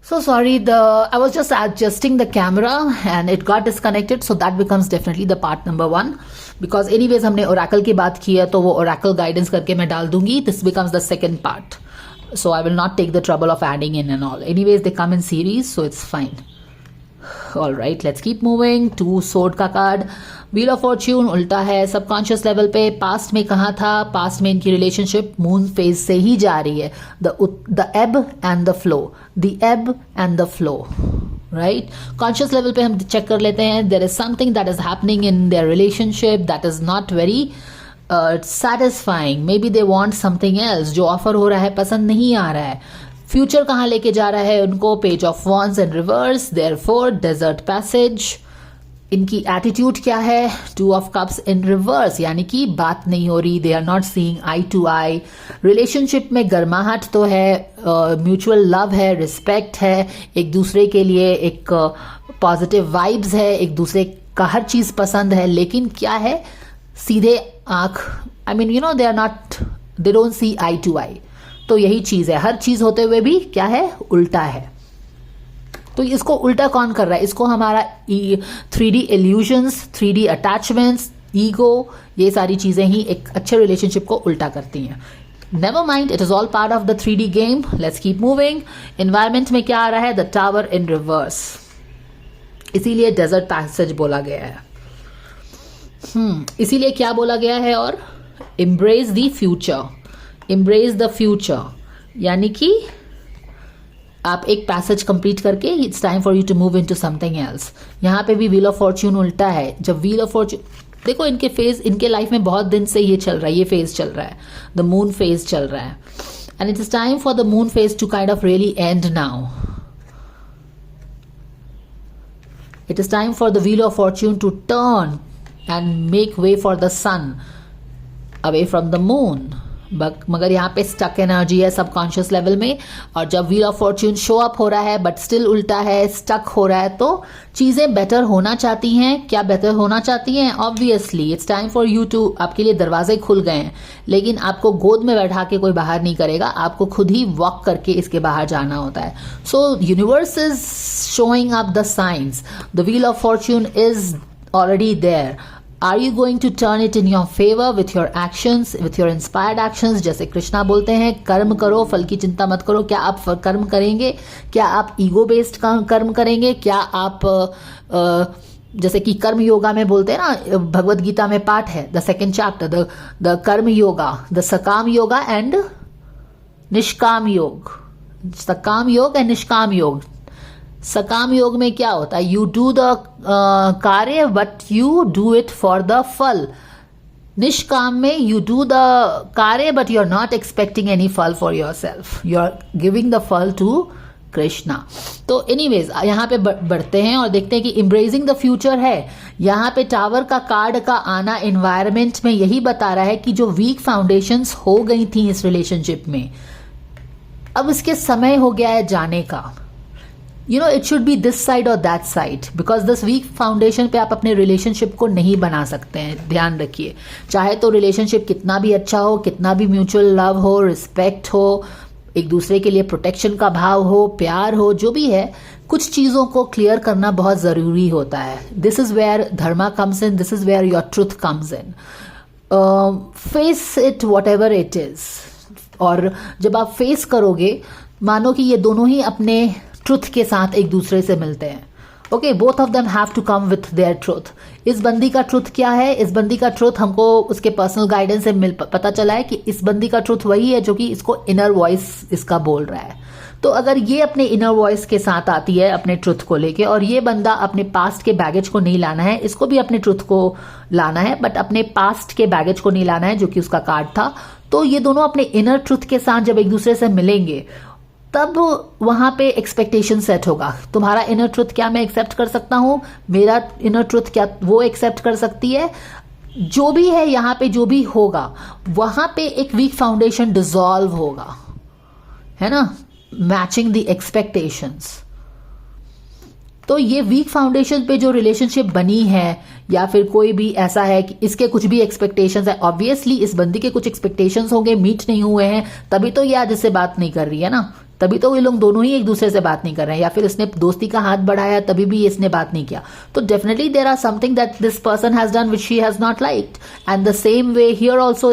So sorry, I was just adjusting the camera and it got disconnected, so that becomes definitely the part number 1. Because anyways हमने Oracle की बात की है तो वो Oracle guidance करके मैं डाल दूंगी. This becomes the second part. So I will not take the trouble of adding in and all. Anyways, they come in series, so it's fine. Alright, let's keep moving. 2 sword का card. Wheel of Fortune उल्टा है subconscious level पे. Past में कहाँ था? Past में इनकी relationship moon phase से ही जा रही है. The ebb and the flow, the ebb and the flow, right. Conscious level पे हम चेक कर लेते हैं. There is something that is happening in their relationship that is not very satisfying. Maybe they want something else. जो offer हो रहा है पसंद नहीं आ रहा है. फ्यूचर कहाँ लेके जा रहा है उनको? Page of wands in reverse. Therefore desert passage. इनकी एटीट्यूड क्या है? 2 ऑफ कप्स इन रिवर्स, यानी कि बात नहीं हो रही. They are not seeing eye to eye. Relationship में गर्माहट तो है, म्यूचुअल लव है, रिस्पेक्ट है, एक दूसरे के लिए एक पॉजिटिव वाइब्स है, एक दूसरे का हर चीज पसंद है. लेकिन क्या है? सीधे आंख, I mean you know they are not, they don't see eye to eye. तो यही चीज है. हर चीज होते हुए भी क्या है? उल्टा है. तो इसको उल्टा कौन कर रहा है? इसको हमारा 3D illusions, 3D attachments, ego, ये सारी चीजें ही एक अच्छे रिलेशनशिप को उल्टा करती हैं. Never mind, it is all part of the 3D game. Let's keep moving. Environment में क्या आ रहा है? The tower in reverse. इसीलिए डेजर्ट पैसेज बोला गया है. इसीलिए क्या बोला गया है? और embrace the future. Embrace the future यानी कि आप एक पैसेज कंप्लीट करके it's time for you to move into something else. यहाँ पे भी व्हील ऑफ फॉर्च्यून उल्टा है. जब व्हील ऑफ फॉर्च्यून देखो, इनके फेज, इनके लाइफ में बहुत दिन से ये चल रहा है, ये फेज चल रहा है, द मून फेज चल रहा है. And it is time for the moon phase to kind of really end now. It is time for the wheel of fortune to turn and make way for the sun away from the moon. मगर यहाँ पे stuck energy है subconscious level में. और जब wheel of Fortune show up हो रहा है बट स्टिल उल्टा है, स्टक हो रहा है, तो चीजें बेटर होना चाहती हैं. क्या बेटर होना चाहती हैं? Obviously it's time for you to, आपके लिए दरवाजे खुल गए हैं, लेकिन आपको गोद में बैठा के कोई बाहर नहीं करेगा. आपको खुद ही वॉक करके इसके बाहर जाना होता है. सो universe is showing up the science. The wheel of Fortune is already there. Are you going to turn it in your favor with your actions, with your inspired actions? जैसे कृष्णा बोलते हैं, कर्म करो, फल की चिंता मत करो. क्या आप कर्म करेंगे? क्या आप ईगो बेस्ड कर्म करेंगे? क्या आप जैसे कि कर्म योगा में बोलते हैं ना, भगवत गीता में पाठ है, द सेकेंड चैप्टर, द कर्म योगा, द सकाम योगा एंड निष्काम योग. सकाम योग एंड निष्काम योग. सकाम योग में क्या होता है? यू डू द कार्य but you do it for the फल. निष्काम में यू डू द कार्य but you are not expecting any फल for yourself. You are giving the फल टू कृष्णा. तो एनीवेज यहाँ पे बढ़ते हैं और देखते हैं कि एम्ब्रेसिंग द फ्यूचर है. यहाँ पे टावर का कार्ड का आना एनवायरमेंट में यही बता रहा है कि जो वीक फाउंडेशंस हो गई थी इस रिलेशनशिप में, अब इसके समय हो गया है जाने का. You know, it should be this side और that side, because this weak foundation पे आप अपने रिलेशनशिप को नहीं बना सकते हैं. ध्यान रखिए, चाहे तो रिलेशनशिप कितना भी अच्छा हो, कितना भी म्यूचुअल लव हो, रिस्पेक्ट हो, एक दूसरे के लिए प्रोटेक्शन का भाव हो, प्यार हो, जो भी है, कुछ चीजों को क्लियर करना बहुत जरूरी होता है. This is where dharma comes in, this is where your truth comes in. Face it whatever it is. और जब आप फेस करोगे, मानो कि ये दोनों ही अपने ट्रुथ के साथ एक दूसरे से मिलते हैं. Okay, both of them have to come with their truth. इस बंदी का ट्रुथ क्या है? इस बंदी का ट्रुथ हमको उसके पर्सनल गाइडेंस से पता चला है कि इस बंदी का ट्रुथ वही है जो कि इसको इनर वॉइस इसका बोल रहा है. तो अगर ये अपने इनर वॉइस के साथ आती है अपने ट्रुथ को लेके, और ये बंदा अपने पास्ट के बैगेज को नहीं लाना है, इसको भी अपने ट्रुथ को लाना है बट अपने पास्ट के बैगेज को नहीं लाना है, जो कि उसका कार्ड था. तो ये दोनों अपने इनर ट्रुथ के साथ जब एक दूसरे से मिलेंगे, तब वहां पे एक्सपेक्टेशन सेट होगा. तुम्हारा इनर ट्रुथ क्या मैं एक्सेप्ट कर सकता हूं, मेरा इनर ट्रुथ क्या वो एक्सेप्ट कर सकती है. जो भी है यहाँ पे, जो भी होगा, वहां पे एक वीक फाउंडेशन डिसॉल्व होगा, है ना, मैचिंग द एक्सपेक्टेशंस. तो ये वीक फाउंडेशन पे जो रिलेशनशिप बनी है, या फिर कोई भी ऐसा है कि इसके कुछ भी एक्सपेक्टेशंस है, ऑब्वियसली इस बंदी के कुछ एक्सपेक्टेशंस होंगे, मीट नहीं हुए हैं, तभी तो ये आज इससे बात नहीं कर रही है ना, तभी तो ये लोग दोनों ही एक दूसरे से बात नहीं कर रहे हैं, या फिर इसने दोस्ती का हाथ बढ़ाया तभी भी इसने बात नहीं किया. तो definitely there are something that this person has done which she has not liked. And the same way here also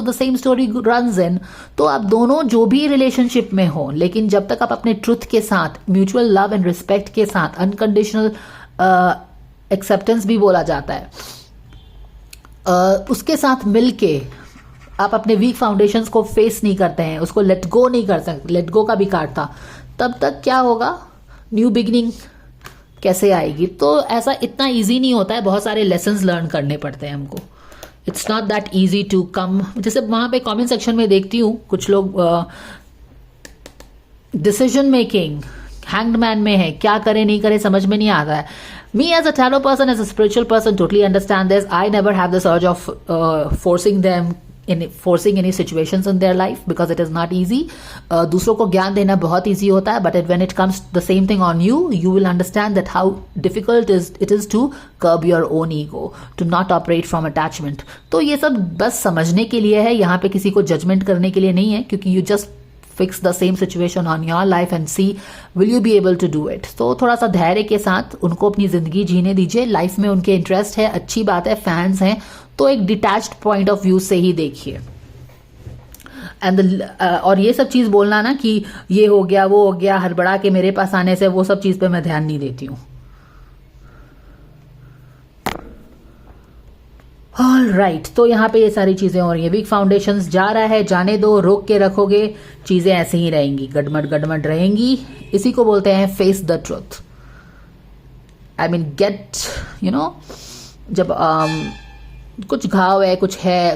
the same story runs in. तो आप दोनों जो भी रिलेशनशिप में हो, लेकिन जब तक आप अपने ट्रुथ के साथ, म्यूचुअल लव एंड रिस्पेक्ट के साथ, अनकंडीशनल एक्सेप्टेंस भी बोला जाता है, उसके साथ मिलके आप अपने वीक फाउंडेशंस को फेस नहीं करते हैं, उसको लेट गो नहीं कर सकते, लेट गो का भी कार्ड था, तब तक क्या होगा, न्यू बिगिनिंग कैसे आएगी. तो ऐसा इतना इजी नहीं होता है, बहुत सारे लेसन्स लर्न करने पड़ते हैं हमको. It's not that easy to come. जैसे वहां पे कमेंट सेक्शन में देखती हूँ कुछ लोग डिसीजन मेकिंग हैंग्ड मैन में है, क्या करे नहीं करे समझ में नहीं आता है. Me as a tarot person, as a spiritual person, totally understand this. I never have this urge of forcing any situations in their life because it is not easy. दूसरों को ज्ञान देना बहुत easy होता है, but when it comes the same thing on you, you will understand that how difficult it is to curb your own ego, to not operate from attachment. तो ये सब बस समझने के लिए है, यहाँ पे किसी को judgment करने के लिए नहीं है, क्योंकि you just fix the same situation on your life and see will you be able to do it. तो थोड़ा सा धैर्य के साथ उनको अपनी जिंदगी जीने दीजिए. लाइफ में उनके इंटरेस्ट है, अच्छी बात है, फैंस हैं, तो एक डिटैच्ड पॉइंट ऑफ व्यू से ही देखिए. एंड और ये सब चीज बोलना ना कि ये हो गया वो हो गया, हड़बड़ा के मेरे पास आने से, वो सब चीज पे मैं ध्यान नहीं देती हूँ. ऑल राइट, तो यहाँ पे ये सारी चीजें हो रही है. वीक फाउंडेशंस जा रहा है, जाने दो, रोक के रखोगे, चीजें ऐसे ही रहेंगी, गड़मड़ रहेंगी. इसी को बोलते हैं face the truth. I mean get जब कुछ घाव है, कुछ है,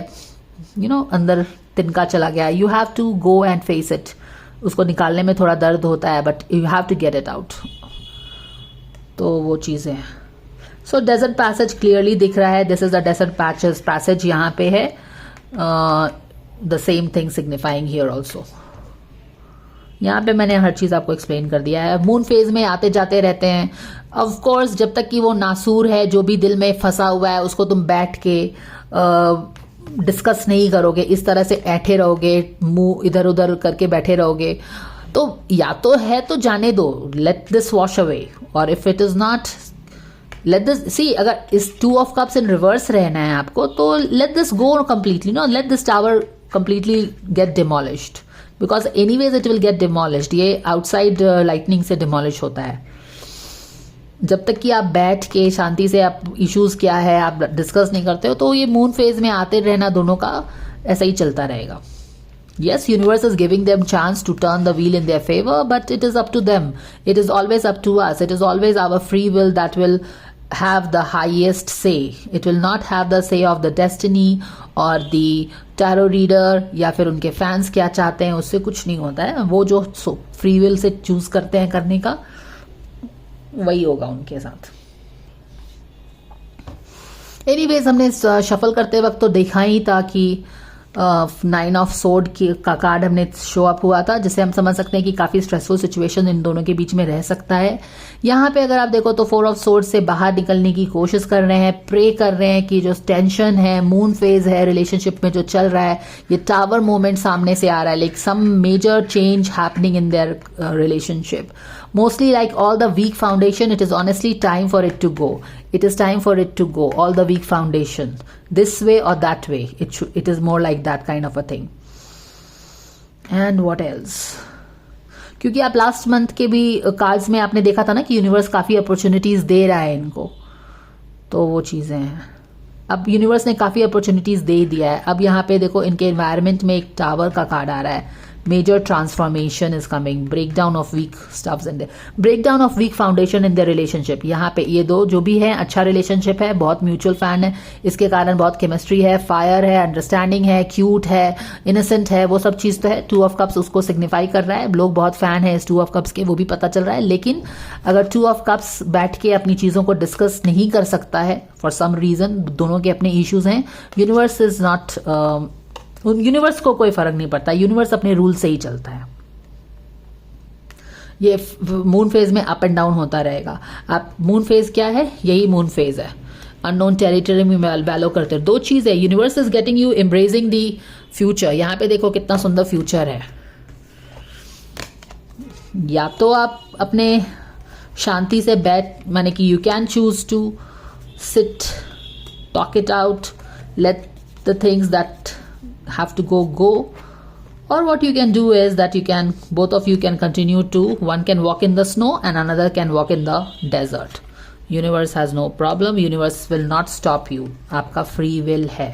अंदर तिनका चला गया, you have to go and face it. उसको निकालने में थोड़ा दर्द होता है, but you have to get it out. तो वो चीजें हैं. सो डेजर्ट पैसेज क्लियरली दिख रहा है. This is the desert passage यहाँ पे है. The same thing signifying here also. यहाँ पे मैंने हर चीज आपको एक्सप्लेन कर दिया है. मून फेज में आते जाते रहते हैं. ऑफ कोर्स जब तक कि वो नासूर है, जो भी दिल में फंसा हुआ है, उसको तुम बैठ के डिस्कस नहीं करोगे, इस तरह से ऐठे रहोगे, मुंह इधर उधर करके बैठे रहोगे, तो या तो है तो जाने दो, लेट दिस वॉश अवे. और if it is not, let this see, अगर इस 2 ऑफ कप्स इन रिवर्स रहना है आपको, तो let this go completely, no, let this tower completely get demolished, because anyways it will get demolished. ये outside lightning से demolish होता है. जब तक कि आप बैठ के शांति से आप इश्यूज क्या है आप डिस्कस नहीं करते हो, तो ये मून फेज में आते रहना दोनों का ऐसा ही चलता रहेगा. Yes, universe is giving them chance to turn the wheel in their favor, but it is up to them. It is always up to us. It is always our free will that will have the highest say. It will not have the say of the destiny or the tarot reader या फिर उनके fans क्या चाहते हैं, उससे कुछ नहीं होता है. वो जो फ्री विल से चूज करते हैं करने का, वही होगा उनके साथ. एनीवेज, हमने शफल करते वक्त तो देखा ही था कि 9 ऑफ सोर्ड का कार्ड हमने शो अप हुआ था, जिससे हम समझ सकते हैं कि काफी स्ट्रेसफुल सिचुएशन इन दोनों के बीच में रह सकता है. यहाँ पे अगर आप देखो तो 4 ऑफ सोर्ड से बाहर निकलने की कोशिश कर रहे हैं, प्रे कर रहे हैं कि जो टेंशन है, मून फेज है रिलेशनशिप में जो चल रहा है, ये टावर मोमेंट सामने से आ रहा है, like some major change happening in their relationship. Mostly like all the weak foundation, it is honestly time for it to go. It is time for it to go. All the weak foundation, this way or that way. It is more like that kind of a thing. And what else? क्योंकि आप last month के भी cards में आपने देखा था ना कि यूनिवर्स काफी अपॉर्चुनिटीज दे रहा है इनको, तो वो चीजें हैं. अब यूनिवर्स ने काफी अपॉर्चुनिटीज दे दिया है. अब यहाँ पे देखो इनके एनवायरमेंट में एक टावर का कार्ड आ रहा है. Major transformation is coming. Breakdown of weak stuffs in there. Breakdown of weak foundation in their relationship. यहाँ पे ये दो जो भी है, अच्छा रिलेशनशिप है, बहुत म्यूचुअल फैन है, इसके कारण बहुत केमिस्ट्री है, फायर है, अंडरस्टैंडिंग है, क्यूट है, इनोसेंट है, वो सब चीज तो है. 2 ऑफ कप्स उसको सिग्निफाई कर रहा है. लोग बहुत फैन है इस 2 ऑफ कप्स के, वो भी पता चल रहा है. लेकिन अगर 2 ऑफ कप्स बैठ के अपनी चीजों को डिस्कस नहीं कर सकता है फॉर सम रीजन, दोनों के अपने इश्यूज हैं, यूनिवर्स इज नॉट, यूनिवर्स को कोई फर्क नहीं पड़ता. यूनिवर्स अपने रूल से ही चलता है. ये मून फेज में अप एंड डाउन होता रहेगा. आप मून फेज क्या है, यही मून फेज है. अननोन टेरिटरी में वैलो करते हैं. 2 चीज है. Universe is getting you embracing the future. यहाँ पे देखो कितना सुंदर फ्यूचर है. या तो आप अपने शांति से बैठ, माने कि you can choose to sit, talk it out, let the things that have to go. Or what you can do is that both of you can continue to, one can walk in the snow and another can walk in the desert. Universe has no problem, universe will not stop you. आपका free will है.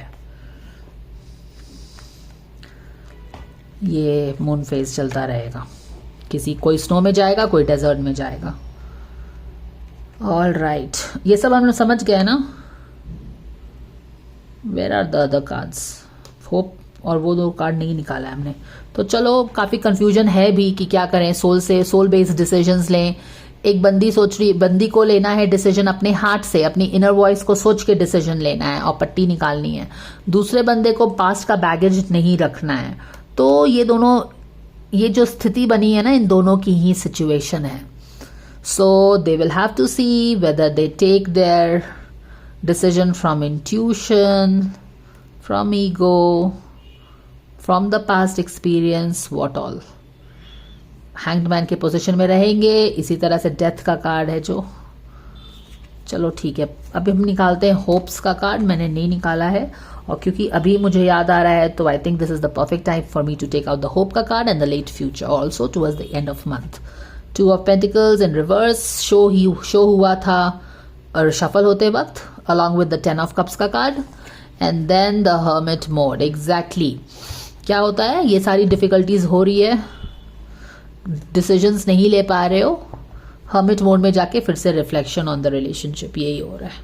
ये moon phase चलता रहेगा, कोई snow में जाएगा, कोई desert में जाएगा. ऑल राइट, ये सब हम लोग समझ गए ना. Where are the other cards? Hope और वो 2 कार्ड नहीं निकाला हमने, तो चलो काफ़ी कंफ्यूजन है भी कि क्या करें. सोल बेस्ड डिसीजंस लें. एक बंदी सोच रही, बंदी को लेना है डिसीजन अपने हार्ट से, अपनी इनर वॉइस को सोच के डिसीजन लेना है और पट्टी निकालनी है. दूसरे बंदे को पास्ट का बैगेज नहीं रखना है. तो ये दोनों, ये जो स्थिति बनी है ना, इन दोनों की ही सिचुएशन है. So they will have to see whether they take their decision from intuition, from ego, from the past experience, what all. Hanged man के पोजीशन में रहेंगे. इसी तरह से डेथ का कार्ड है जो, चलो ठीक है. अभी हम निकालते हैं होप्स का कार्ड. मैंने नहीं निकाला है, और क्योंकि अभी मुझे याद आ रहा है, तो I think this is the perfect time for me to take out the hope का card and the late future also towards the end of month. 2 of pentacles in reverse show हुआ था और शफल होते वक्त, along with the 10 of cups का card, and then the hermit mode. Exactly क्या होता है, ये सारी डिफिकल्टीज हो रही है, डिसीजंस नहीं ले पा रहे हो, हर्मिट मोड में जाके फिर से रिफ्लेक्शन ऑन द रिलेशनशिप, यही हो रहा है.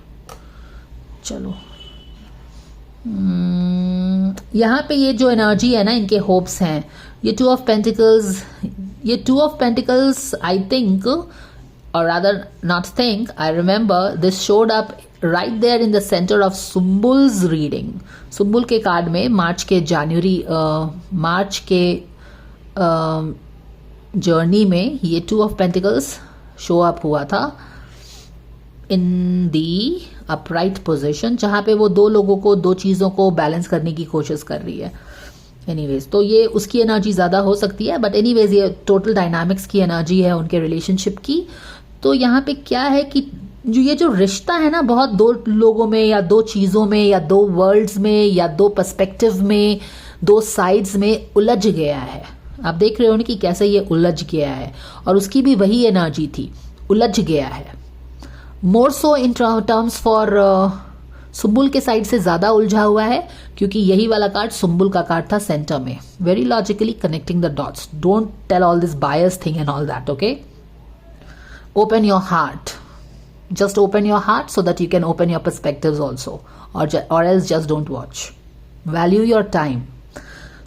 चलो यहाँ पे ये जो एनर्जी है ना, इनके होप्स हैं. ये 2 of pentacles I think, or rather not think, I remember this showed up right there in the center of Sumbul's reading. Sumbul के कार्ड में मार्च के जर्नी में ये 2 ऑफ पेंटिकल्स शो अप हुआ था इन दी अपराइट पोजीशन, जहाँ पे वो 2 लोगों को, 2 चीज़ों को बैलेंस करने की कोशिश कर रही है. एनीवेज, तो ये उसकी एनर्जी ज़्यादा हो सकती है, बट एनीवेज ये टोटल डायनामिक्स की एनर्जी है उनके रिलेशनशिप की. तो यहाँ पे क्या है कि जो रिश्ता है ना, बहुत 2 लोगों में या 2 चीज़ों में या 2 वर्ल्ड्स में या 2 पर्सपेक्टिव में, 2 साइड्स में उलझ गया है. आप देख रहे हो ना कि कैसे ये उलझ गया है, और उसकी भी वही एनर्जी थी, उलझ गया है. मोर सो इन टर्म्स फॉर सुम्बुल के साइड से ज़्यादा उलझा हुआ है, क्योंकि यही वाला कार्ड सुम्बुल का कार्ड था सेंटर में. Very logically connecting the dots. Don't tell all this bias thing and all that. Okay, open your heart, just open your heart so that you can open your perspectives also, or else just don't watch. Value your time.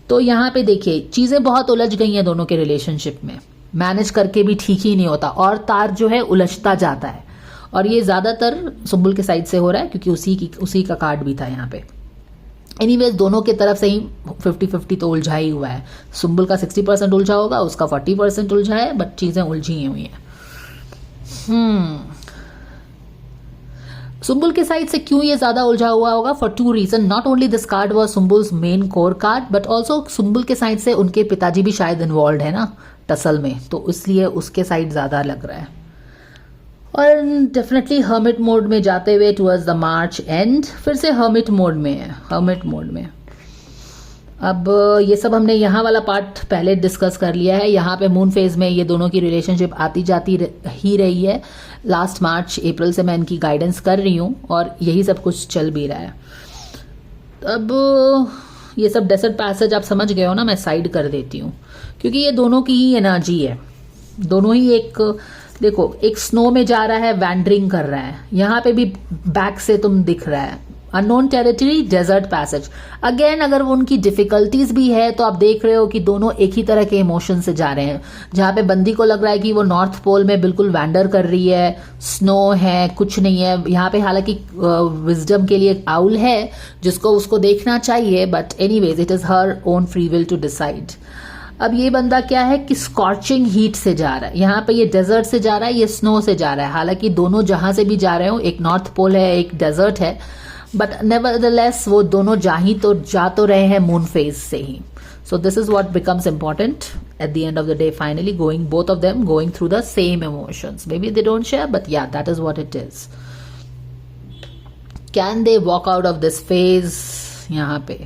तो यहाँ पे देखिए चीज़ें बहुत उलझ गई हैं दोनों के रिलेशनशिप में, मैनेज करके भी ठीक ही नहीं होता, और तार जो है उलझता जाता है. और ये ज़्यादातर सुम्बुल के साइड से हो रहा है, क्योंकि उसी का कार्ड भी था यहाँ पे. एनीवेज, दोनों की तरफ से ही 50-50 तो उलझा ही हुआ है. सुम्बुल का 60% उलझा होगा, उसका 40% उलझा है, बट चीज़ें उलझी हुई हैं. सुम्बुल के साइड से क्यों ये ज्यादा उलझा हुआ होगा? For 2 reason. Not only this card was Sumbul's main core card, but also Sumbul के साइड से उनके पिताजी भी शायद इन्वॉल्व है ना टसल में, तो इसलिए उसके साइड ज्यादा लग रहा है. और डेफिनेटली हर्मिट मोड में जाते हुए टुवर्ड्स द मार्च एंड फिर से हर्मिट मोड में है. हर्मिट मोड में अब ये सब हमने यहाँ वाला पार्ट पहले डिस्कस कर लिया है. यहाँ पे मून फेज में ये दोनों की रिलेशनशिप आती जाती ही रही है. लास्ट मार्च अप्रैल से मैं इनकी गाइडेंस कर रही हूँ, और यही सब कुछ चल भी रहा है. अब ये सब डेसर्ट पैसेज आप समझ गए हो ना, मैं साइड कर देती हूँ, क्योंकि ये दोनों की ही एनर्जी है. दोनों ही देखो, एक स्नो में जा रहा है, वैंडरिंग कर रहा है, यहाँ पे भी बैक से तुम दिख रहा है, unknown territory, desert passage. Again अगर वो उनकी डिफिकल्टीज भी है, तो आप देख रहे हो कि दोनों एक ही तरह के इमोशन से जा रहे हैं. जहाँ पे बंदी को लग रहा है कि वो नॉर्थ पोल में बिल्कुल वैंडर कर रही है, स्नो है, कुछ नहीं है यहाँ पे. हालांकि विजडम के लिए आउल है जिसको उसको देखना चाहिए, but anyways it is her own free will to decide. अब ये बंदा क्या है कि स्कॉर्चिंग हीट से जा रहा है. यहाँ पे ये डेजर्ट से जा रहा है, ये स्नो से जा रहा है. हालांकि दोनों जहां से भी जा रहे हो, एक नॉर्थ पोल है, एक डेजर्ट है, बट नेवरदलेस वो दोनों जा तो रहे हैं मून फेज से ही. So this is what becomes important. at the end of the day, finally both of them going through the same emotions. Maybe they don't share, but yeah, that is what it is. Can they walk out of this phase? यहाँ पे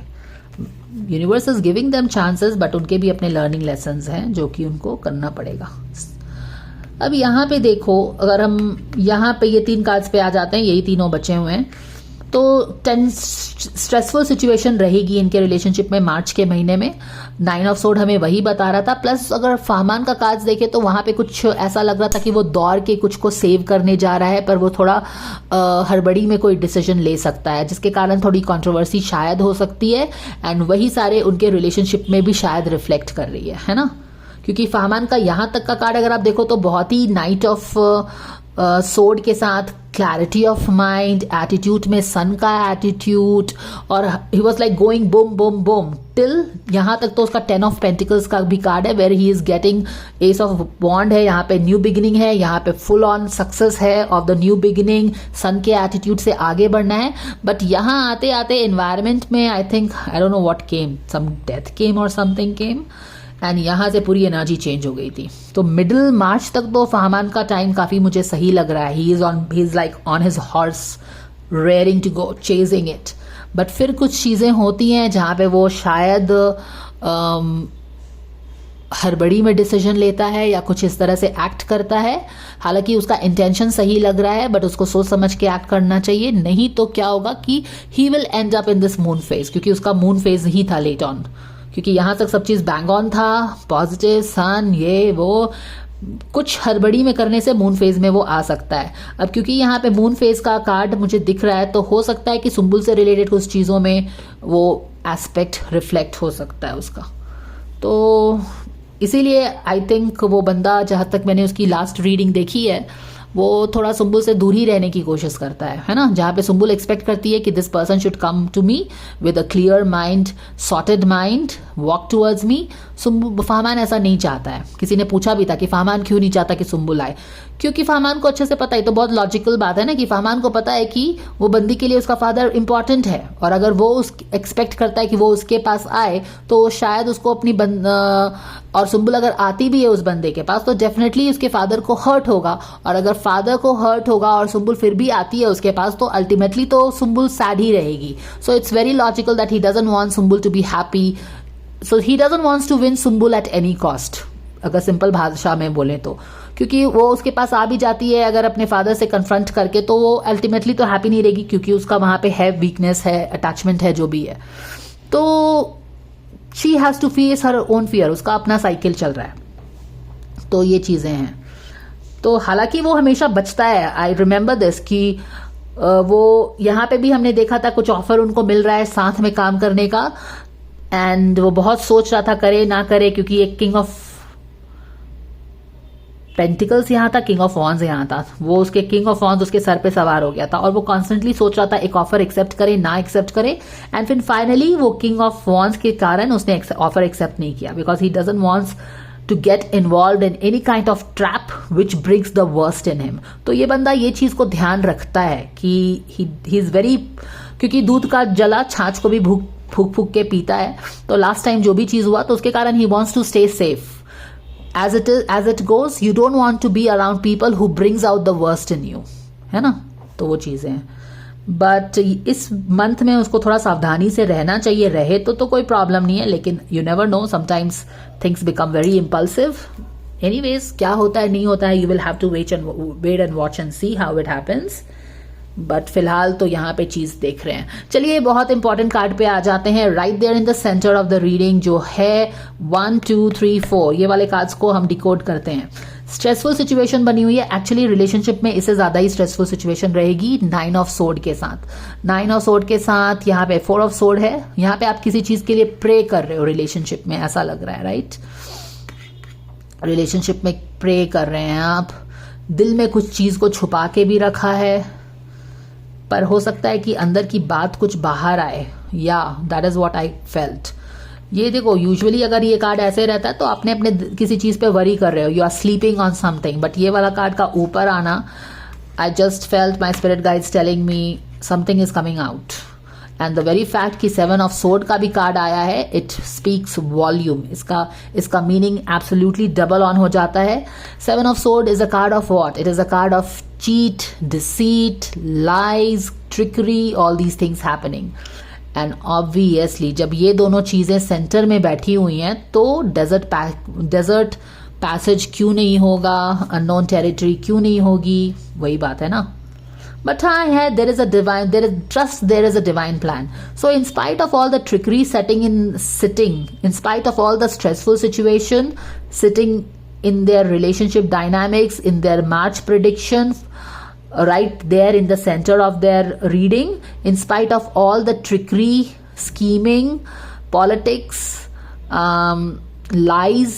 universe is giving them chances, but उनके भी अपने learning lessons हैं जो कि उनको करना पड़ेगा. अब यहाँ पे देखो, अगर हम यहाँ पे ये 3 कार्ड्स पे आ जाते हैं, यही तीनों बचे हुए हैं, तो स्ट्रेसफुल सिचुएशन रहेगी इनके रिलेशनशिप में मार्च के महीने में. 9 ऑफ सोर्ड हमें वही बता रहा था. प्लस अगर फाहमान का कार्ड्स देखे तो वहां पे कुछ ऐसा लग रहा था कि वो दौड़ के कुछ को सेव करने जा रहा है, पर वो थोड़ा हड़बड़ी में कोई डिसीजन ले सकता है, जिसके कारण थोड़ी कंट्रोवर्सी शायद हो सकती है. एंड वही सारे उनके रिलेशनशिप में भी शायद रिफ्लेक्ट कर रही है ना. क्योंकि फाहमान का यहां तक का कार्ड अगर आप देखो तो बहुत ही नाइट ऑफ सोर्ड के साथ क्लैरिटी ऑफ माइंड, एटीट्यूड में सन का एटीट्यूड, और he was like going boom boom boom till यहां तक. तो उसका 10 ऑफ पेंटिकल्स का भी कार्ड है, where he is getting ace of wand है, यहाँ पे न्यू बिगिनिंग है, यहाँ पे फुल ऑन सक्सेस है of the new beginning. Sun के एटीट्यूड से आगे बढ़ना है. बट यहाँ आते आते एनवायरमेंट में I think, I don't know what came, some death came और समथिंग केम, एंड यहाँ से पूरी एनर्जी चेंज हो गई थी. तो मिडिल मार्च तक तो फाहमान का टाइम काफी मुझे सही लग रहा है. He is like on his horse rearing to go chasing it. But फिर कुछ चीजें होती हैं जहां पे वो शायद हड़बड़ी में डिसीजन लेता है या कुछ इस तरह से एक्ट करता है. हालांकि उसका इंटेंशन सही लग रहा है, बट उसको सोच समझ के एक्ट करना चाहिए. नहीं तो क्या होगा कि he will and up in this moon phase, क्योंकि उसका मून फेज ही था लेट ऑन. क्योंकि यहां तक सब चीज बैंग ऑन था, पॉजिटिव सन, ये वो, कुछ हड़बड़ी में करने से मून फेज में वो आ सकता है. अब क्योंकि यहाँ पे मून फेज का कार्ड मुझे दिख रहा है, तो हो सकता है कि सुंबुल से रिलेटेड कुछ चीजों में वो एस्पेक्ट रिफ्लेक्ट हो सकता है उसका. तो इसीलिए आई थिंक वो बंदा, जहां तक मैंने उसकी लास्ट रीडिंग देखी है, वो थोड़ा सुंबुल से दूर ही रहने की कोशिश करता है ना. जहां पे सुंबुल एक्सपेक्ट करती है कि this person should come to me with a clear mind, sorted mind, walk towards me. Fahman ऐसा नहीं चाहता है. किसी ने पूछा भी था कि फाहमान क्यों नहीं चाहता कि सुंबुल आए, क्योंकि फाहमान को अच्छे से पता है, तो बहुत लॉजिकल बात है ना, कि फाहमान को पता है कि वो बंदी के लिए उसका फादर इंपॉर्टेंट है, और अगर वो एक्सपेक्ट करता है कि वो उसके पास आए, तो शायद उसको अपनी और सुंबुल अगर आती भी है उस बंदे के पास, तो डेफिनेटली उसके फादर को हर्ट होगा. और अगर फादर को हर्ट होगा और सुंबुल फिर भी आती है उसके पास, तो अल्टीमेटली तो सुंबुल सैड ही रहेगी. So it's very logical that he doesn't want Sumbul to be happy. So he doesn't wants to win Sumbul at any cost, अगर सिंपल भाषा में बोले तो. क्योंकि वो उसके पास आ भी जाती है अगर अपने फादर से कन्फ्रंट करके, तो वो अल्टीमेटली तो हैप्पी नहीं रहेगी, क्योंकि उसका वहां पे है वीकनेस है, अटैचमेंट है, जो भी है. तो she has to face her own fear, उसका अपना साइकिल चल रहा है. तो ये चीजें हैं. तो हालांकि वो हमेशा बचता है. आई रिमेम्बर दिस कि वो यहाँ पे भी हमने देखा था कुछ ऑफर उनको मिल रहा है साथ में काम करने का, एंड वो बहुत सोच रहा था करे ना करे, क्योंकि एक किंग ऑफ पेंटिकल्स यहाँ था, किंग ऑफ वॉन्स यहाँ था. वो उसके किंग ऑफ वॉन्स उसके सर पे सवार हो गया था, और वो कॉन्स्टेंटली सोच रहा था एक ऑफर एक्सेप्ट करे ना एक्सेप्ट करे. एंड फिर फाइनली वो किंग ऑफ वॉन्स के कारण उसने ऑफर एक्सेप्ट नहीं किया, because he doesn't wants to get involve in any kind of trap which brings the worst in him. तो ये बंदा ये चीज को ध्यान रखता है कि ही इज वेरी, क्योंकि दूध का जला छाछ को भी फूक फूक के पीता है. तो लास्ट टाइम जो भी चीज हुआ, तो उसके कारण he wants to stay safe. As it goes, you don't want to be around people who brings out the worst in you, है ना. तो वो चीजें हैं. बट इस मंथ में उसको थोड़ा सावधानी से रहना चाहिए. रहे तो कोई प्रॉब्लम नहीं है, लेकिन you never know, sometimes things become very impulsive. Anyways, क्या होता है नहीं होता है, you will have to wait and watch and see how it happens. But फिलहाल तो यहाँ पे चीज देख रहे हैं. चलिए, बहुत इंपॉर्टेंट कार्ड पे आ जाते हैं. Right there in the centre of the reading जो है 1 2 3 4, ये वाले कार्ड्स को हम डिकोड करते हैं. स्ट्रेसफुल सिचुएशन बनी हुई है. एक्चुअली रिलेशनशिप में इससे ज्यादा ही स्ट्रेसफुल सिचुएशन रहेगी 9 ऑफ सोर्ड के साथ. 9 ऑफ सोर्ड के साथ यहाँ पे 4 ऑफ सोर्ड है. यहाँ पे आप किसी चीज के लिए प्रे कर रहे हो रिलेशनशिप में, ऐसा लग रहा है. राइट, रिलेशनशिप में प्रे कर रहे हैं आप. दिल में कुछ चीज को छुपा के भी रखा है, पर हो सकता है कि अंदर की बात कुछ बाहर आए. या that is what I felt. ये देखो, यूजुअली अगर ये कार्ड ऐसे रहता है तो आपने अपने किसी चीज पे वरी कर रहे हो, you are sleeping on something. But ये वाला कार्ड का ऊपर आना, I just felt my spirit guides telling me something is coming out. And the very fact कि 7 ऑफ सोर्ड का भी कार्ड आया है, इट स्पीक्स वॉल्यूम. इसका मीनिंग एब्सोल्युटली डबल ऑन हो जाता है. 7 of sword is a card of what? It is a card of cheat, deceit, lies, trickery, all these things happening. And obviously जब ये दोनों चीजें सेंटर में बैठी हुई हैं तो डेजर्ट पैसेज क्यों नहीं होगा, अननोन टेरिटरी क्यों नहीं होगी, वही बात है ना. But हाँ है, there is a divine plan. So in spite of all the trickery in spite of all the stressful situation sitting in their relationship dynamics, in their March prediction, right there in the center of their reading, in spite of all the trickery, scheming, politics, lies,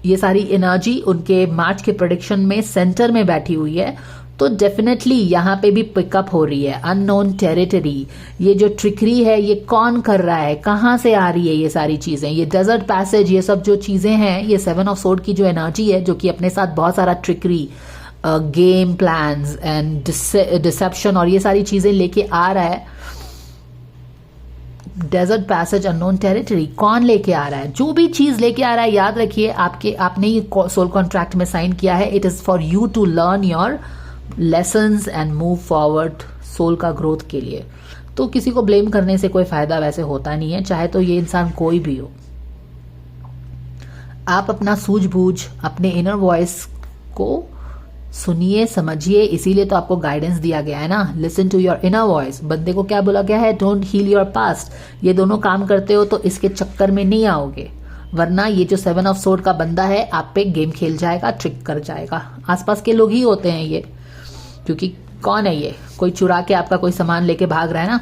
ये सारी energy उनके मार्च के prediction में centre में बैठी हुई है. तो डेफिनेटली यहाँ पे भी पिकअप हो रही है अननोन टेरिटरी. ये जो ट्रिकरी है ये कौन कर रहा है, कहाँ से आ रही है ये सारी चीजें, ये डेजर्ट पैसेज, ये सब जो चीजें हैं, ये 7 ऑफ सोर्ड की जो एनर्जी है जो कि अपने साथ बहुत सारा trickery, game plans and deception और ये सारी चीजें लेके आ रहा है. डेजर्ट पैसेज, अननोन टेरिटरी कौन लेके आ रहा है? जो भी चीज लेके आ रहा है, याद रखिए आपने ये सोल कॉन्ट्रैक्ट में साइन किया है. It is for you to learn your lessons and move forward soul का ग्रोथ के लिए. तो किसी को ब्लेम करने से कोई फायदा वैसे होता नहीं है, चाहे तो ये इंसान कोई भी हो. आप अपना सूझबूझ, अपने इनर वॉइस को सुनिए, समझिए. इसीलिए तो आपको गाइडेंस दिया गया है ना, listen to your inner voice. बंदे को क्या बोला गया है? Don't heal your past. ये दोनों काम करते हो तो इसके चक्कर में नहीं आओगे, वरना ये जो 7 ऑफ सोर्ड का बंदा है आप पे गेम खेल जाएगा, ट्रिक कर जाएगा. आसपास के लोग ही होते हैं ये, क्योंकि कौन है ये? कोई चुरा के आपका कोई सामान लेके भाग रहा है ना.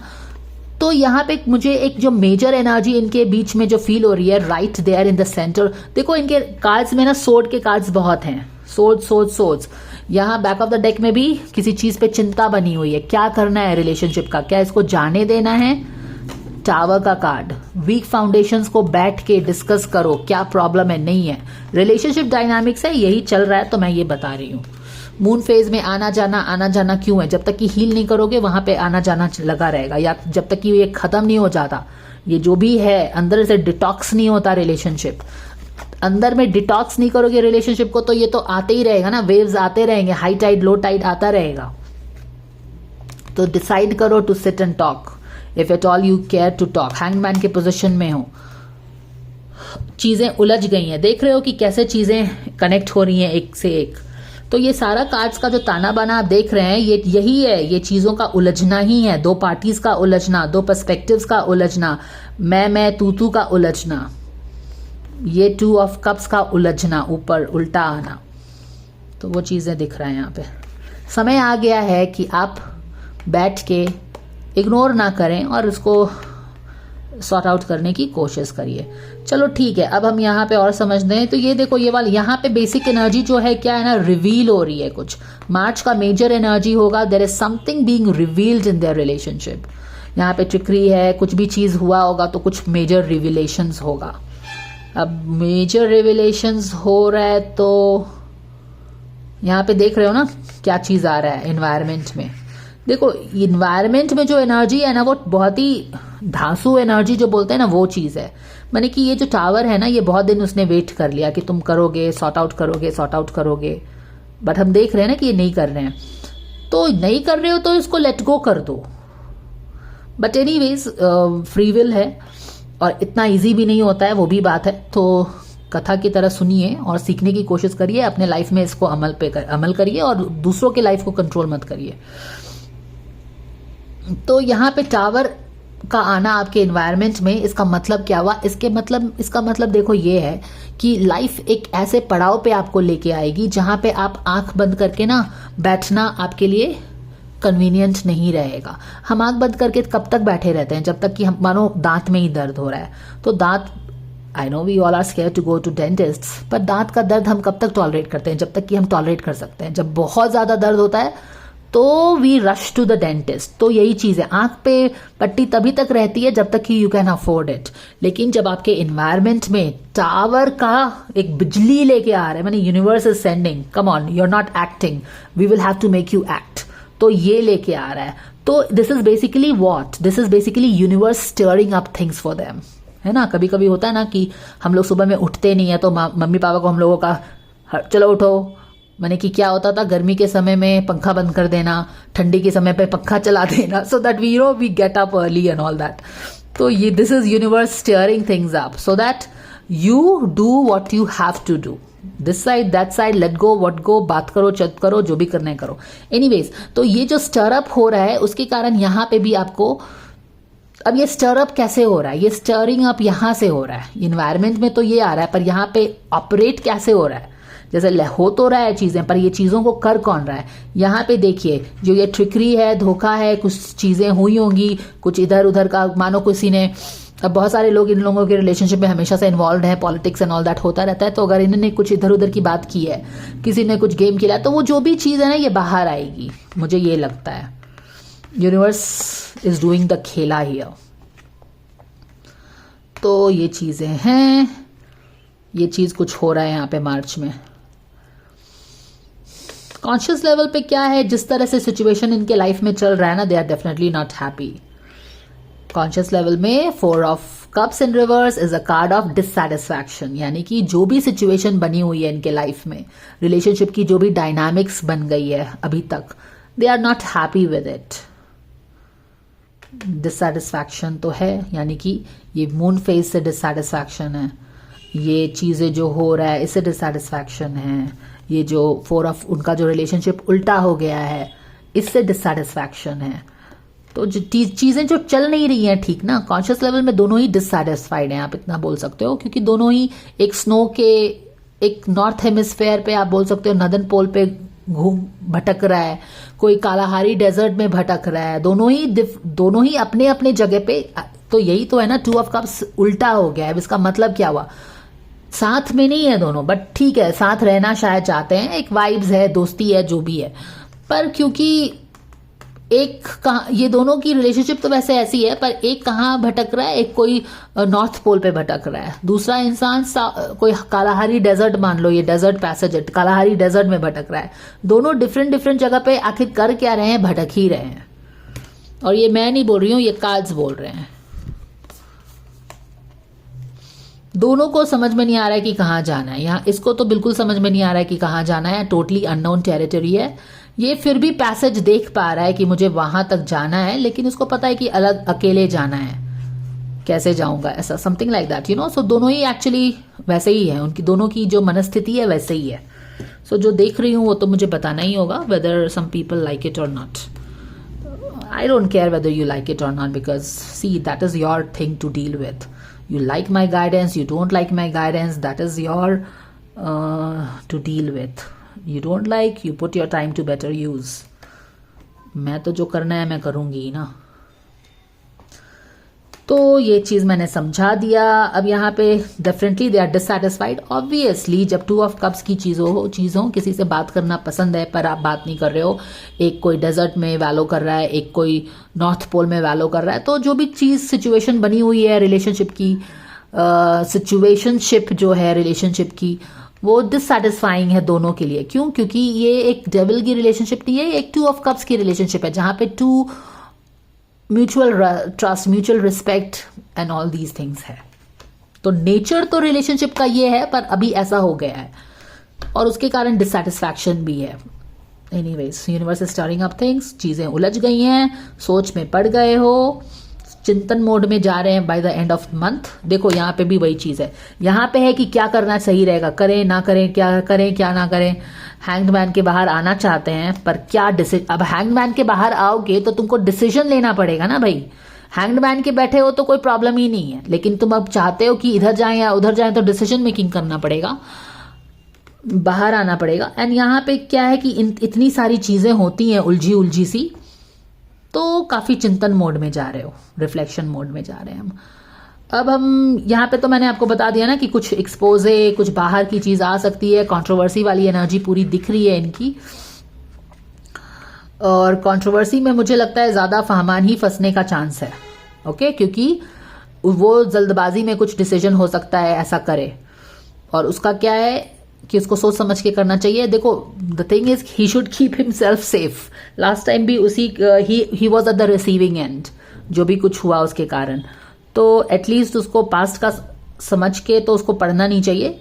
तो यहाँ पे मुझे एक जो मेजर एनर्जी इनके बीच में जो फील हो रही है, right there in the centre. देखो इनके कार्ड्स में ना सोर्ड के कार्ड्स बहुत हैं, सोर्ड. यहाँ बैक ऑफ द डेक में भी किसी चीज पे चिंता बनी हुई है. क्या करना है रिलेशनशिप का? क्या इसको जाने देना है? टावर का कार्ड. वीक फाउंडेशंस को बैठ के डिस्कस करो, क्या प्रॉब्लम है, नहीं है. रिलेशनशिप डायनामिक्स है, यही चल रहा है तो मैं ये बता रही हूँ. मून फेज में आना जाना क्यों है? जब तक कि हील नहीं करोगे वहां पे आना जाना लगा रहेगा, या जब तक कि ये खत्म नहीं हो जाता. ये जो भी है अंदर से डिटॉक्स नहीं होता रिलेशनशिप. अंदर में डिटॉक्स नहीं करोगे रिलेशनशिप को तो ये तो आते ही रहेगा ना, वेव्स आते रहेंगे, हाई टाइड लो टाइड आता रहेगा. तो डिसाइड करो to sit and talk if at all you care to talk. Hangman के पोजीशन में हो, चीजें उलझ गई हैं, देख रहे हो कि कैसे चीजें कनेक्ट हो रही हैं एक से एक. तो ये सारा कार्ड्स का जो ताना बाना आप देख रहे हैं, ये यही है, ये चीजों का उलझना ही है. दो पार्टीज का उलझना, दो पर्सपेक्टिव्स का उलझना, मैं तू का उलझना, ये 2 ऑफ कप्स का उलझना, ऊपर उल्टा आना. तो वो चीजें दिख रहा है यहाँ पे. समय आ गया है कि आप बैठ के इग्नोर ना करें और उसको सॉर्ट आउट करने की कोशिश करिए. चलो ठीक है, अब हम यहाँ पे और समझते हैं. तो ये देखो, ये वाला यहाँ पे बेसिक एनर्जी जो है क्या है ना, रिवील हो रही है कुछ. मार्च का मेजर एनर्जी होगा, there is something being revealed in their relationship. यहाँ पे ट्रिकरी है, कुछ भी चीज हुआ होगा तो कुछ मेजर रिविलेशंस होगा. अब मेजर रिविलेशंस हो रहा है तो यहाँ पे देख रहे हो ना क्या चीज आ रहा है एनवायरमेंट में. देखो इन्वायरमेंट में जो एनर्जी है ना वो बहुत ही धांसू एनर्जी जो बोलते हैं ना, वो चीज है. माने कि ये जो टावर है ना, ये बहुत दिन उसने वेट कर लिया कि तुम करोगे, सॉर्ट आउट करोगे. बट हम देख रहे हैं ना कि ये नहीं कर रहे हैं. तो नहीं कर रहे हो तो इसको लेट गो कर दो. बट एनीवेज फ्री विल है और इतना इजी भी नहीं होता है, वो भी बात है. तो कथा की तरह सुनिए और सीखने की कोशिश करिए, अपने लाइफ में इसको अमल करिए और दूसरों के लाइफ को कंट्रोल मत करिए. तो यहाँ पे टावर का आना आपके एनवायरनमेंट में, इसका मतलब क्या हुआ? इसका मतलब देखो ये है कि लाइफ एक ऐसे पड़ाव पे आपको लेके आएगी जहां पे आप आंख बंद करके ना बैठना आपके लिए कन्वीनियंट नहीं रहेगा. हम आंख बंद करके कब तक बैठे रहते हैं? जब तक कि हम मानो दांत में ही दर्द हो रहा है. तो दांत, I know we all are scared to go to dentist, पर दांत का दर्द हम कब तक टॉलरेट करते हैं? जब तक कि हम टॉलरेट कर सकते हैं. जब बहुत ज्यादा दर्द होता है तो we rush to the dentist. तो यही चीज है, आंख पे पट्टी तभी तक रहती है जब तक कि यू कैन अफोर्ड इट. लेकिन जब आपके एनवायरमेंट में टावर का एक बिजली लेके आ रहा है, माने universe is sending, come on, you are not acting, we will have to make you act. तो ये लेके आ रहा है तो this is basically what, this is basically universe steering up things for them, है ना। कभी कभी होता है ना कि हम लोग सुबह में उठते नहीं है तो मम्मी पापा को हम लोगों का चलो उठो, मैंने कि क्या होता था, गर्मी के समय में पंखा बंद कर देना, ठंडी के समय पे पंखा चला देना, so that we get up early and all that. तो ये this is universe steering things up so that you do what you have to do, this side that side, let go what go, बात करो चट करो, जो भी करना है करो। एनीवेज, तो ये जो स्टरअप हो रहा है उसके कारण यहाँ पे भी आपको, अब ये स्टरअप कैसे हो रहा है, ये स्टरिंग अप यहाँ से हो रहा है, इन्वायरमेंट में तो ये आ रहा है, पर यहाँ पे ऑपरेट कैसे हो रहा है, जैसे हो तो रहा है चीजें, पर ये चीजों को कर कौन रहा है। यहाँ पे देखिए जो ये ट्रिकरी है, धोखा है, कुछ चीजें हुई होंगी, कुछ इधर उधर का, मानो किसी ने, अब बहुत सारे लोग इन लोगों के रिलेशनशिप में हमेशा से इन्वॉल्व है, पॉलिटिक्स एंड ऑल दैट होता रहता है, तो अगर इन्होंने कुछ इधर उधर की बात की है, किसी ने कुछ गेम खेला, तो वो जो भी चीज़ है ना ये बाहर आएगी, मुझे ये लगता है यूनिवर्स इज डूइंग द खेला हियर। तो ये चीज़ें हैं, ये चीज़ कुछ हो रहा है यहाँ पे मार्च में। कॉन्शियस लेवल पे क्या है, जिस तरह से सिचुएशन इनके लाइफ में चल रहा है ना, they are definitely not happy. Conscious level में 4 of cups in reverse is a card of dissatisfaction, यानी कि जो भी सिचुएशन बनी हुई है इनके लाइफ में, रिलेशनशिप की जो भी डायनामिक्स बन गई है अभी तक, they are not happy with it. Dissatisfaction तो है, यानी कि ये मून फेज से डिससैटिस्फैक्शन है, ये चीजें जो हो रहा है इससे डिससैटिस्फैक्शन है, ये जो 4 ऑफ उनका जो रिलेशनशिप उल्टा हो गया है इससे डिससैटिस्फैक्शन है। तो जो चीजें जो चल नहीं रही हैं ठीक ना, कॉन्शियस लेवल में दोनों ही डिससैटिस्फाइड हैं, आप इतना बोल सकते हो, क्योंकि दोनों ही एक स्नो के, एक नॉर्थ हेमिस्फेयर पे आप बोल सकते हो, नदन पोल पे घूम भटक रहा है, कोई कालाहारी डेजर्ट में भटक रहा है, दोनों ही अपने अपने जगह पे। तो यही तो है ना, 2 ऑफ कप्स उल्टा हो गया है। इसका मतलब क्या हुआ, साथ में नहीं है दोनों, बट ठीक है साथ रहना शायद चाहते हैं, एक वाइब्स है, दोस्ती है, जो भी है, पर क्योंकि एक ये दोनों की रिलेशनशिप तो वैसे ऐसी है, पर एक कहाँ भटक रहा है, एक कोई नॉर्थ पोल पे भटक रहा है, दूसरा इंसान कोई कालाहारी डेजर्ट, मान लो ये डेजर्ट पैसेज है, कालाहारी डेजर्ट में भटक रहा है। दोनों डिफरेंट डिफरेंट जगह पे आखिर कर क्या रहे हैं, भटक ही रहे हैं। और ये मैं नहीं बोल रही हूँ, ये कार्ड्स बोल रहे हैं। दोनों को समझ में नहीं आ रहा है कि कहाँ जाना है, यहाँ इसको तो बिल्कुल समझ में नहीं आ रहा है कि कहाँ जाना है, टोटली अननोन टेरिटरी है। ये फिर भी पैसेज देख पा रहा है कि मुझे वहां तक जाना है, लेकिन उसको पता है कि अलग अकेले जाना है, कैसे जाऊंगा, ऐसा something like that, you know. So दोनों ही एक्चुअली वैसे ही है, उनकी दोनों की जो मनस्थिति है वैसे ही है। सो जो देख रही हूँ वो तो मुझे बताना ही होगा, whether some people like it और not. I don't care whether you like it और not, because see that is your thing to deal with. You like my guidance, you don't like my guidance, that is your to deal with. You don't like, you put your time to better use. मैं तो जो करना है मैं करूंगी ही ना। तो ये चीज मैंने समझा दिया। अब यहाँ पे definitely they are dissatisfied. Obviously जब 2 ऑफ कप्स की चीजों किसी से बात करना पसंद है पर आप बात नहीं कर रहे हो, एक कोई डेजर्ट में वैलो कर रहा है, एक कोई नॉर्थ पोल में वैलो कर रहा है, तो जो भी चीज सिचुएशन बनी हुई है रिलेशनशिप की, सिचुएशनशिप जो है रिलेशनशिप की, वो डिससैटिस्फाइंग है दोनों के लिए। क्यों? क्योंकि ये एक डेविल की रिलेशनशिप नहीं है, एक 2 ऑफ कप्स की रिलेशनशिप है, जहां पे 2 mutual trust, mutual respect and all these things है। तो नेचर तो रिलेशनशिप का ये है, पर अभी ऐसा हो गया है और उसके कारण डिससैटिस्फैक्शन भी है। Anyways, universe is starring up things, चीजें उलझ गई हैं, सोच में पड़ गए हो, चिंतन मोड में जा रहे हैं by the end of month. देखो यहाँ पे भी वही चीज है, यहाँ पे है कि क्या करना सही रहेगा, करें ना करें, क्या ना करें। हैंग्ड मैन के बाहर आना चाहते हैं, पर क्या अब हैंग्ड मैन के बाहर आओगे तो तुमको डिसीजन लेना पड़ेगा ना भाई। हैंग्ड मैन के बैठे हो तो कोई प्रॉब्लम ही नहीं है, लेकिन तुम अब चाहते हो कि इधर जाएं या उधर जाएं, तो डिसीजन मेकिंग करना पड़ेगा, बाहर आना पड़ेगा। एंड यहाँ पे क्या है कि इतनी सारी चीजें होती हैं उलझी सी, तो काफी चिंतन मोड में जा रहे हो, रिफ्लेक्शन मोड में जा रहे हैं हम। अब हम यहाँ पे तो मैंने आपको बता दिया ना कि कुछ एक्सपोजे, कुछ बाहर की चीज आ सकती है, कंट्रोवर्सी वाली एनर्जी पूरी दिख रही है इनकी। और कंट्रोवर्सी में मुझे लगता है ज्यादा फहमान ही फंसने का चांस है, ओके, क्योंकि वो जल्दबाजी में कुछ डिसीजन हो सकता है ऐसा करे। और उसका क्या है कि उसको सोच समझ के करना चाहिए। देखो the thing is he should keep himself safe. Last time भी उसी he was at the receiving end, जो भी कुछ हुआ उसके कारण। तो एटलीस्ट उसको पास्ट का समझ के तो उसको पढ़ना नहीं चाहिए।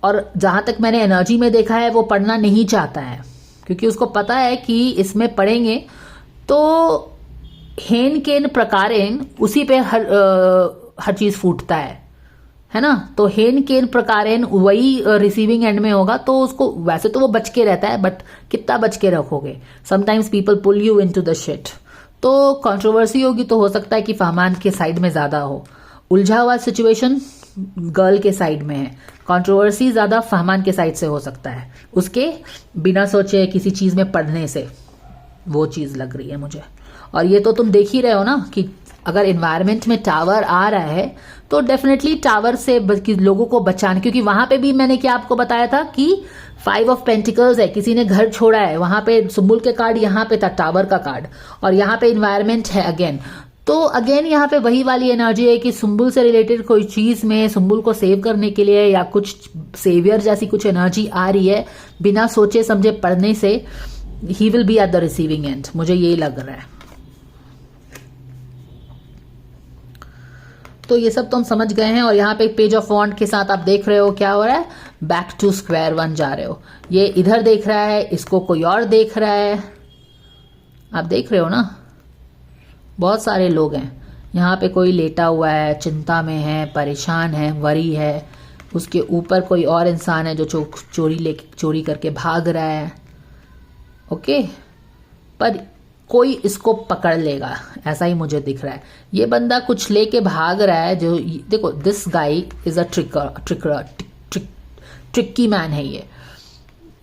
और जहां तक मैंने एनर्जी में देखा है वो पढ़ना नहीं चाहता है, क्योंकि उसको पता है कि इसमें पढ़ेंगे तो हेन केन प्रकारेन उसी पे हर चीज फूटता है ना। तो हेन केन प्रकारेन वही रिसीविंग एंड में होगा, तो उसको वैसे तो वो बच के रहता है, बट कितना बच के रखोगे। Sometimes people pull you into the shit. तो कंट्रोवर्सी होगी तो हो सकता है कि फहमान के साइड में ज्यादा हो। उलझा हुआ सिचुएशन गर्ल के साइड में है, कंट्रोवर्सी ज्यादा फहमान के साइड से हो सकता है, उसके बिना सोचे किसी चीज में पढ़ने से। वो चीज लग रही है मुझे। और ये तो तुम देख ही रहे हो ना कि अगर एनवायरनमेंट में टावर आ रहा है तो डेफिनेटली टावर से लोगों को बचाने, क्योंकि वहां पे भी मैंने क्या आपको बताया था कि 5 ऑफ पेंटिकल्स है, किसी ने घर छोड़ा है, वहां पे सुम्बुल के कार्ड यहाँ पे था, टावर का कार्ड, और यहाँ पे एनवायरनमेंट है अगेन। तो अगेन यहाँ पे वही वाली एनर्जी है कि सुम्बुल से रिलेटेड कोई चीज में सुम्बुल को सेव करने के लिए या कुछ सेवियर जैसी कुछ एनर्जी आ रही है, बिना सोचे समझे पढ़ने से he will be at the receiving end. मुझे यही लग रहा है। तो ये सब तो हम समझ गए हैं। और यहाँ पे पेज ऑफ वॉन्ड के साथ आप देख रहे हो क्या हो रहा है, बैक टू स्क्वायर वन जा रहे हो। ये इधर देख रहा है, इसको कोई और देख रहा है, आप देख रहे हो ना। बहुत सारे लोग हैं यहाँ पे, कोई लेटा हुआ है, चिंता में है, परेशान है, वरी है। उसके ऊपर कोई और इंसान है जो चोरी करके भाग रहा है। ओके, पर कोई इसको पकड़ लेगा, ऐसा ही मुझे दिख रहा है। ये बंदा कुछ लेके भाग रहा है। जो देखो, this guy is a tricky man है ये।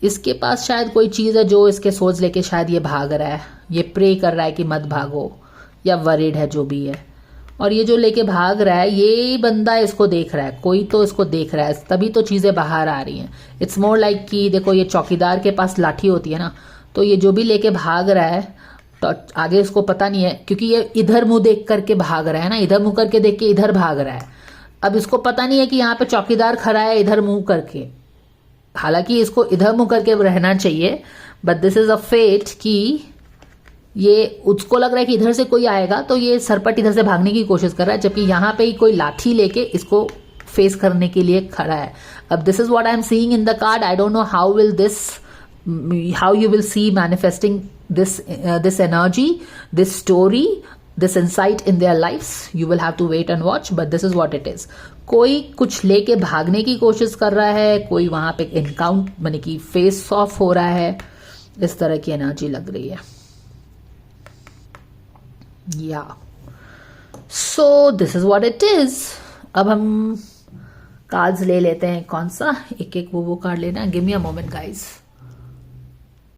इसके पास शायद कोई चीज है जो इसके सोच लेके शायद ये भाग रहा है। ये प्रे कर रहा है कि मत भागो, या वरीड है, जो भी है। और ये जो लेके भाग रहा है, ये बंदा इसको देख रहा है, कोई तो इसको देख रहा है, तभी तो चीजें बाहर आ रही हैं। इट्स मोर लाइक कि देखो, ये चौकीदार के पास लाठी होती है ना, तो ये जो भी लेके भाग रहा है, तो आगे उसको पता नहीं है, क्योंकि ये इधर मुंह देख करके भाग रहा है ना, इधर मुंह करके देख के इधर भाग रहा है। अब इसको पता नहीं है कि यहाँ पे चौकीदार खड़ा है इधर मुंह करके। हालांकि इसको इधर मुंह करके रहना चाहिए, but this is a fate कि ये उसको लग रहा है कि इधर से कोई आएगा, तो ये सरपट इधर से भागने की कोशिश कर रहा है, जबकि यहाँ पे ही कोई लाठी लेके इसको फेस करने के लिए खड़ा है। अब this is what I am seeing in the card. I don't no how you will see manifesting this energy, this story, this insight in their lives. You will have to wait and watch, but this is what it is. कोई कुछ लेके भागने की कोशिश कर रहा है, कोई वहां पे एनकाउंट माने कि फेस ऑफ हो रहा है, इस तरह की एनर्जी लग रही है। या सो this is what it is. अब हम कार्ड्स ले लेते हैं। कौन सा? एक एक वो कार्ड लेना। Give me a moment guys.